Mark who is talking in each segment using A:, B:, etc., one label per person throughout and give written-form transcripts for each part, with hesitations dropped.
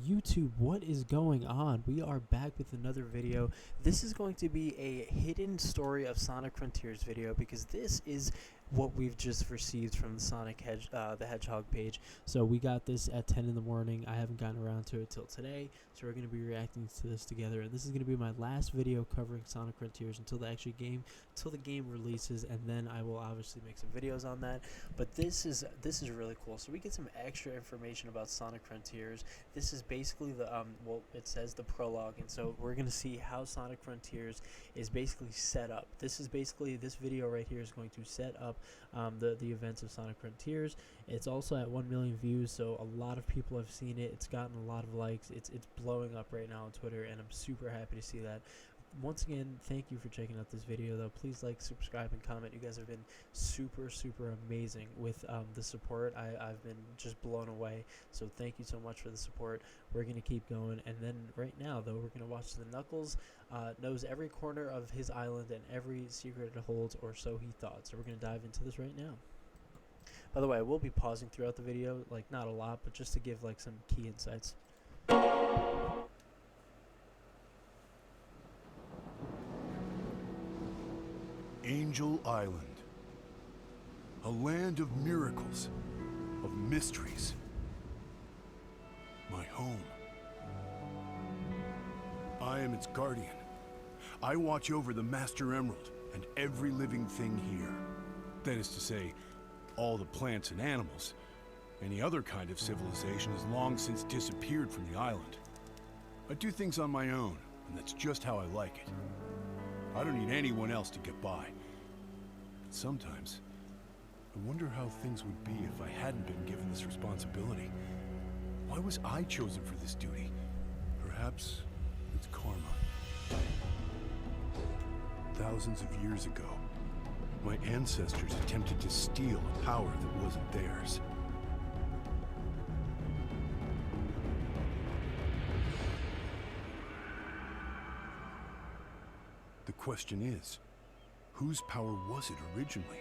A: YouTube, what is going on? We are back with another video. This is going to be a hidden story of Sonic Frontiers video because this is what we've just received from the the Hedgehog page. So we got this at 10 in the morning. I haven't gotten around to it till today, so we're going to be reacting to this together. And this is going to be my last video covering Sonic Frontiers until the game releases, and then I will obviously make some videos on that. But this is really cool. So we get some extra information about Sonic Frontiers. This is basically the well, it says the prologue, and so we're going to see how Sonic Frontiers is basically set up. This video right here is going to set up the events of Sonic Frontiers. It's also at 1 million views, so a lot of people have seen it. It's gotten a lot of likes. It's blowing up right now on Twitter, and I'm super happy to see that. Once again, thank you for checking out this video, though. Please like, subscribe, and comment. You guys have been super amazing with the support. I've been just blown away, so thank you so much for the support. We're going to keep going, and then right now, though, we're going to watch the Knuckles knows every corner of his island and every secret it holds, or so he thought. So we're going to dive into this right now. By the way, I will be pausing throughout the video, like not a lot, but just to give like some key insights.
B: Angel Island, a land of miracles, of mysteries. My home. I am its guardian. I watch over the Master Emerald and every living thing here. That is to say, all the plants and animals. Any other kind of civilization has long since disappeared from the island. I do things on my own, and that's just how I like it. I don't need anyone else to get by. But sometimes, I wonder how things would be if I hadn't been given this responsibility. Why was I chosen for this duty? Perhaps it's karma. Thousands of years ago, my ancestors attempted to steal a power that wasn't theirs. The question is, whose power was it originally?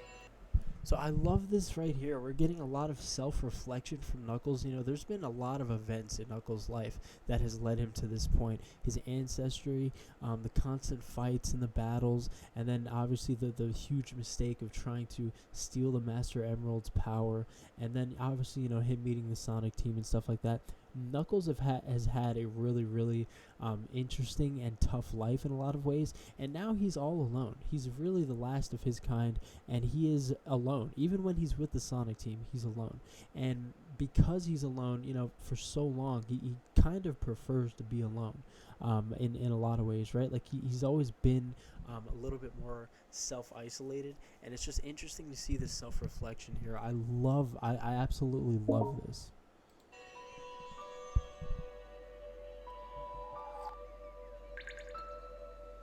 A: So I love this right here. We're getting a lot of self-reflection from Knuckles. You know, there's been a lot of events in Knuckles' life that has led him to this point. His ancestry, the constant fights and the battles, and then obviously the huge mistake of trying to steal the Master Emerald's power, and then obviously, you know, him meeting the Sonic team and stuff like that. Knuckles has had a really interesting and tough life in a lot of ways, and now he's all alone. He's really the last of his kind, and he is alone. Even when he's with the Sonic team, he's alone. And because he's alone, you know, for so long, he kind of prefers to be alone in a lot of ways, right? Like he's always been a little bit more self-isolated, and it's just interesting to see this self-reflection here. I absolutely love this.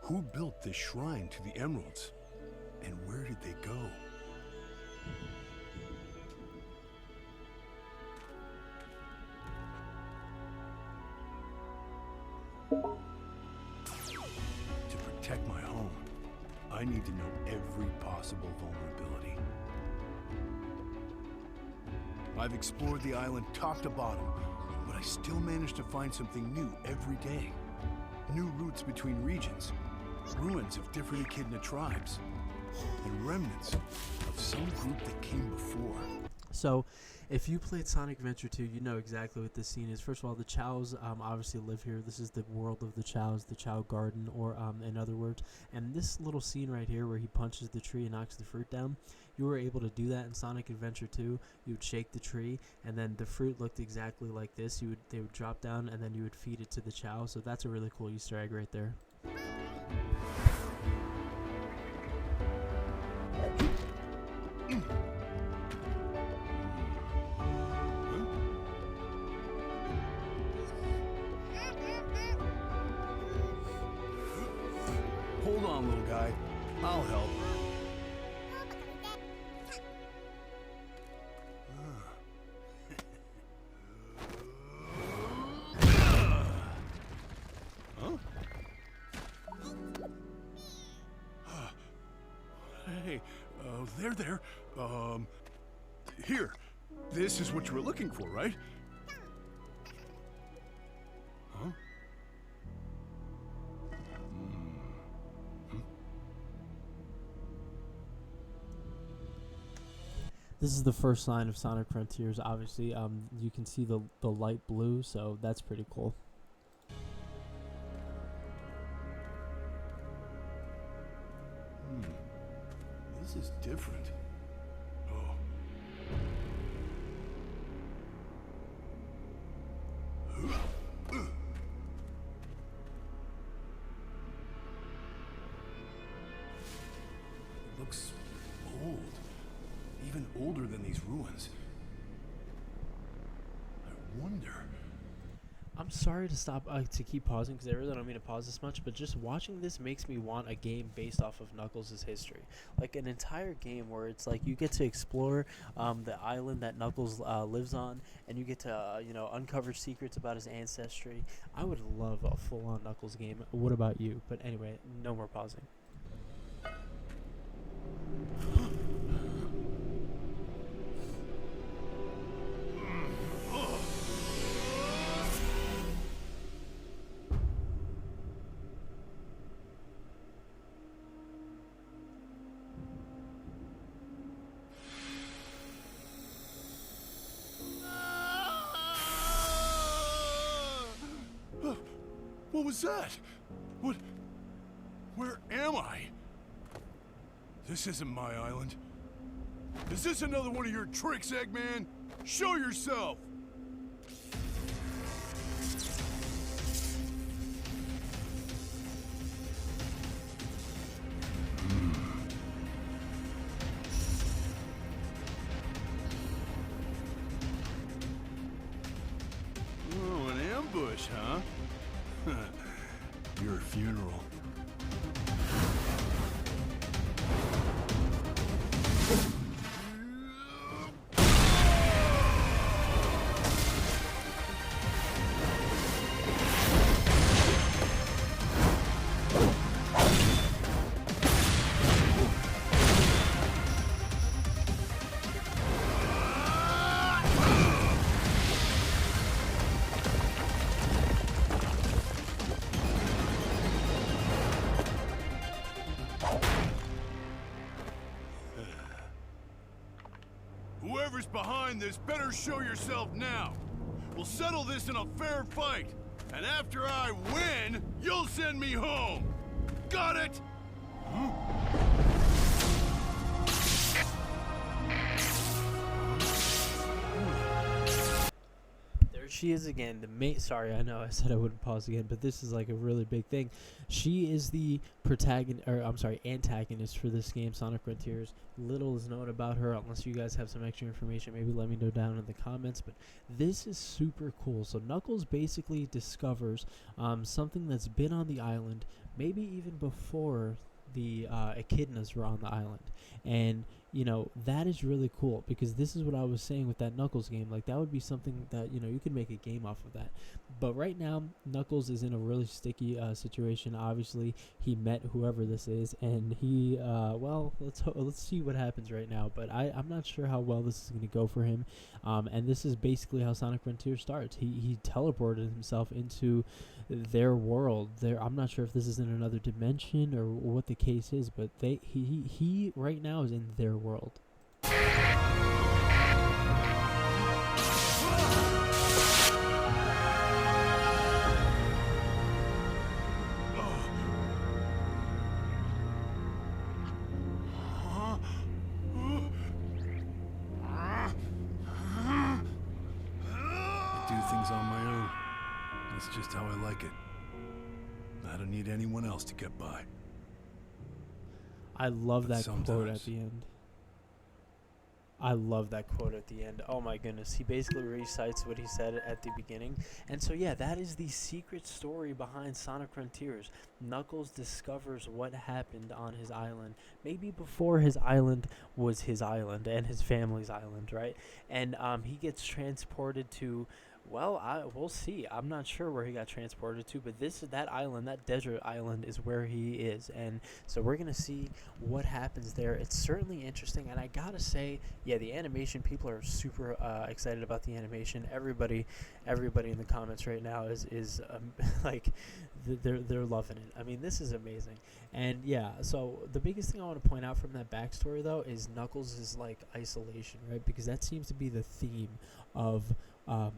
B: Who built this shrine to the emeralds? And where did they go? To protect my home, I need to know every possible vulnerability. I've explored the island top to bottom, but I still manage to find something new every day. New routes between regions, ruins of different echidna tribes, and remnants of some group that came before.
A: So, if you played Sonic Adventure 2, you know exactly what this scene is. First of all, the Chows obviously live here. This is the world of the Chows, the Chow Garden, or in other words. And this little scene right here where he punches the tree and knocks the fruit down, you were able to do that in Sonic Adventure 2. You would shake the tree, and then the fruit looked exactly like this. They would drop down, and then you would feed it to the Chow. So that's a really cool Easter egg right there.
B: Hold on, little guy. I'll help. Hey, there. Here. This is what you were looking for, right?
A: This is the first sign of Sonic Frontiers. Obviously, you can see the light blue, so that's pretty cool.
B: This is different. Oh. It looks old. Even older than these ruins. I wonder.
A: I'm sorry to stop to keep pausing because I really don't mean to pause this much, but just watching this makes me want a game based off of Knuckles' history, like an entire game where it's like you get to explore the island that Knuckles lives on, and you get to uncover secrets about his ancestry. I would love a full-on Knuckles game. What about you? But anyway, no more pausing.
B: What was that? What? Where am I? This isn't my island. Is this another one of your tricks, Eggman? Show yourself! Oh, an ambush, huh? Your funeral. Whoever's behind this better show yourself now. We'll settle this in a fair fight. And after I win, you'll send me home. Got it? Huh?
A: She is again the main. Sorry, I know I said I wouldn't pause again, but this is like a really big thing. She is the antagonist for this game, Sonic Frontiers. Little is known about her unless you guys have some extra information. Maybe let me know down in the comments. But this is super cool. So Knuckles basically discovers something that's been on the island, maybe even before the echidnas were on the island, and that is really cool because this is what I was saying with that Knuckles game. Like that would be something that you could make a game off of that. But right now Knuckles is in a really sticky situation. Obviously he met whoever this is, and he let's see what happens right now. But I'm not sure how well this is going to go for him, and this is basically how Sonic Frontier starts. He teleported himself into their world. I'm not sure if this is in another dimension or what the case is, but he right now is in their world.
B: I do things on my own. That's just how I like it. I don't need anyone else to get by.
A: I love
B: But
A: that quote
B: sometimes-
A: at the end. I love that quote at the end. Oh my goodness. He basically recites what he said at the beginning. And so yeah, that is the secret story behind Sonic Frontiers. Knuckles discovers what happened on his island, maybe before his island was his island and his family's island, right? And he gets transported to Well, we'll see. I'm not sure where he got transported to, but that island, that desert island, is where he is, and so we're gonna see what happens there. It's certainly interesting, and I gotta say, yeah, the animation. People are super excited about the animation. Everybody in the comments right now is like, they're loving it. I mean, this is amazing, and yeah. So the biggest thing I want to point out from that backstory though is Knuckles' like isolation, right? Because that seems to be the theme of um,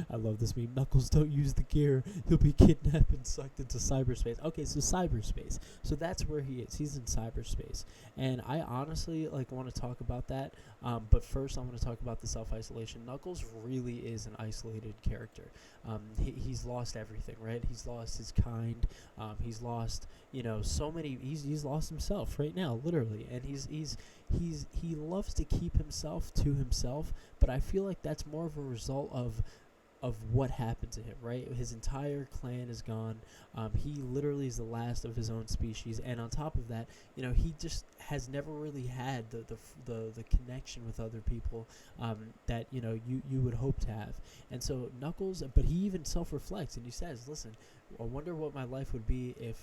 A: I love this meme. Knuckles, don't use the gear. He'll be kidnapped and sucked into cyberspace. Okay, so cyberspace. So that's where he is. He's in cyberspace. And I honestly like want to talk about that. But first, I want to talk about the self-isolation. Knuckles really is an isolated character. He's lost everything, right? He's lost his kind. He's lost, so many. He's lost himself right now, literally. And he loves to keep himself to himself, but I feel like that's more of a result of what happened to him, right? His entire clan is gone. He literally is the last of his own species, and on top of that, he just has never really had the connection with other people that you would hope to have. And so Knuckles, but he even self-reflects and he says, "Listen, I wonder what my life would be if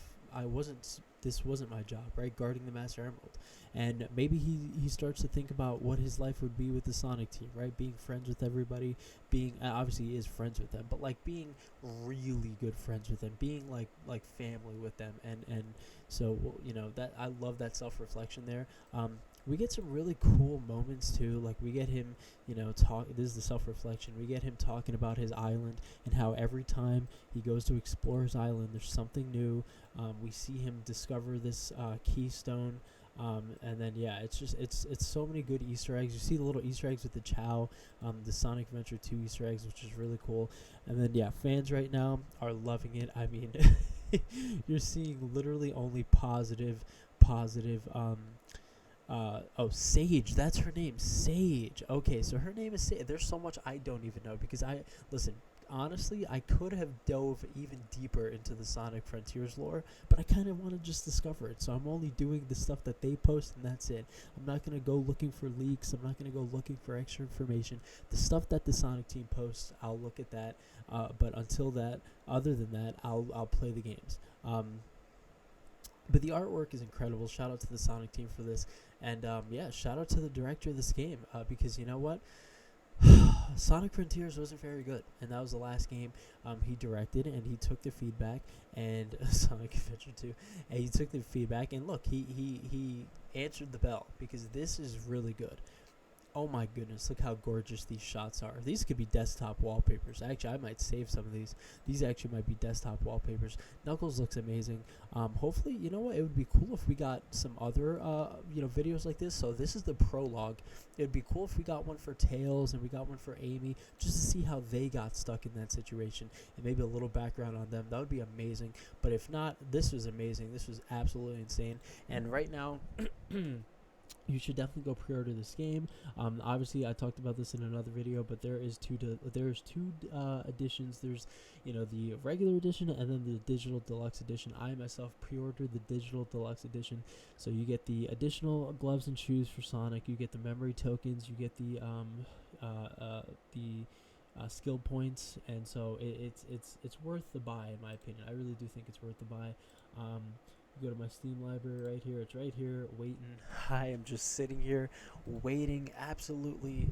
A: this wasn't my job, right? Guarding the Master Emerald." And maybe he starts to think about what his life would be with the Sonic team, right? Being friends with everybody, being obviously he is friends with them, but like being really good friends with them, being like family with them, and so that I love that self-reflection there. We get some really cool moments too. Like we get him, talk. This is the self-reflection. We get him talking about his island and how every time he goes to explore his island, there's something new. We see him discover this keystone. And then it's so many good Easter eggs. You see the little Easter eggs with the Chow, the Sonic Adventure 2 Easter eggs, which is really cool. And then fans right now are loving it. I mean, you're seeing literally only positive. Sage, that's her name, Sage. Okay, so her name is Sage. There's so much I don't even know because listen. Honestly, I could have dove even deeper into the Sonic Frontiers lore, but I kind of want to just discover it. So I'm only doing the stuff that they post, and that's it. I'm not going to go looking for leaks. I'm not going to go looking for extra information. The stuff that the Sonic team posts, I'll look at that. But until that, other than that, I'll play the games. But the artwork is incredible. Shout out to the Sonic team for this. And shout out to the director of this game because you know what? Sonic Frontiers wasn't very good, and that was the last game he directed, and he took the feedback, and Sonic Adventure 2, and he took the feedback, and look, he answered the bell, because this is really good. Oh my goodness, look how gorgeous these shots are. These could be desktop wallpapers. Actually, I might save some of these. These actually might be desktop wallpapers. Knuckles looks amazing. Hopefully, you know what? It would be cool if we got some other, videos like this. So this is the prologue. It would be cool if we got one for Tails and we got one for Amy, just to see how they got stuck in that situation and maybe a little background on them. That would be amazing. But if not, this was amazing. This was absolutely insane. And right now, you should definitely go pre-order this game. Obviously, I talked about this in another video, but there's two editions. There's, the regular edition and then the digital deluxe edition. I myself pre-ordered the digital deluxe edition, so you get the additional gloves and shoes for Sonic. You get the memory tokens. You get the skill points, and so it's worth the buy in my opinion. I really do think it's worth the buy. Go to my Steam library right here. It's right here, waiting. I am just sitting here waiting, absolutely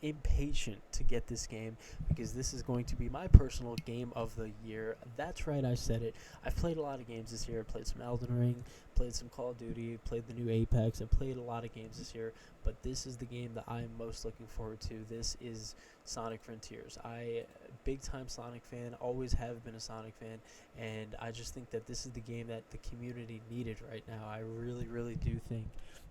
A: impatient to get this game, because this is going to be my personal game of the year. That's right, I said it. I've played a lot of games this year. Played some Elden Ring, played some Call of Duty, played the new Apex. I played a lot of games this year, but this is the game that I'm most looking forward to. This is Sonic Frontiers. Big time Sonic fan, always have been a Sonic fan, and I just think that this is the game that the community needed right now. I really, really do think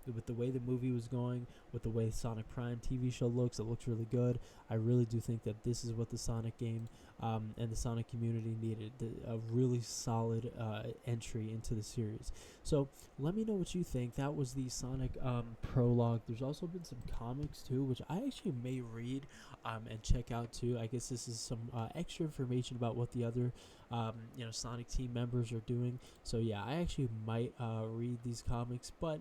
A: that with the way the movie was going, with the way Sonic Prime TV show looks, it looks really good. I really do think that this is what the Sonic game and the Sonic community needed, a really solid entry into the series. So let me know what you think. That was the Sonic prologue. There's also been some comics too, which I actually may read and check out too. I guess this is some extra information about what the other Sonic team members are doing. So yeah, I actually might read these comics, but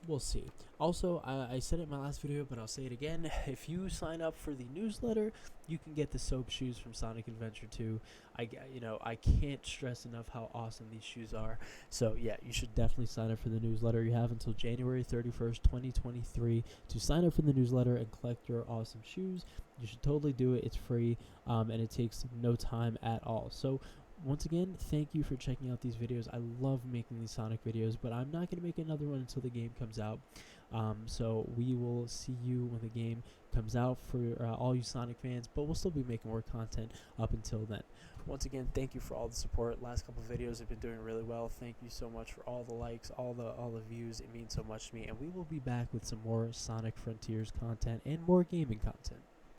A: We'll see. Also, I said it in my last video, but I'll say it again. If you sign up for the newsletter, you can get the soap shoes from Sonic Adventure 2. I can't stress enough how awesome these shoes are. So yeah, you should definitely sign up for the newsletter. You have until January 31st, 2023 to sign up for the newsletter and collect your awesome shoes. You should totally do it. It's free, and it takes no time at all. So once again, thank you for checking out these videos. I love making these Sonic videos, but I'm not going to make another one until the game comes out. So we will see you when the game comes out for all you Sonic fans, but we'll still be making more content up until then. Once again, thank you for all the support. Last couple of videos have been doing really well. Thank you so much for all the likes, all the views. It means so much to me, and we will be back with some more Sonic Frontiers content and more gaming content.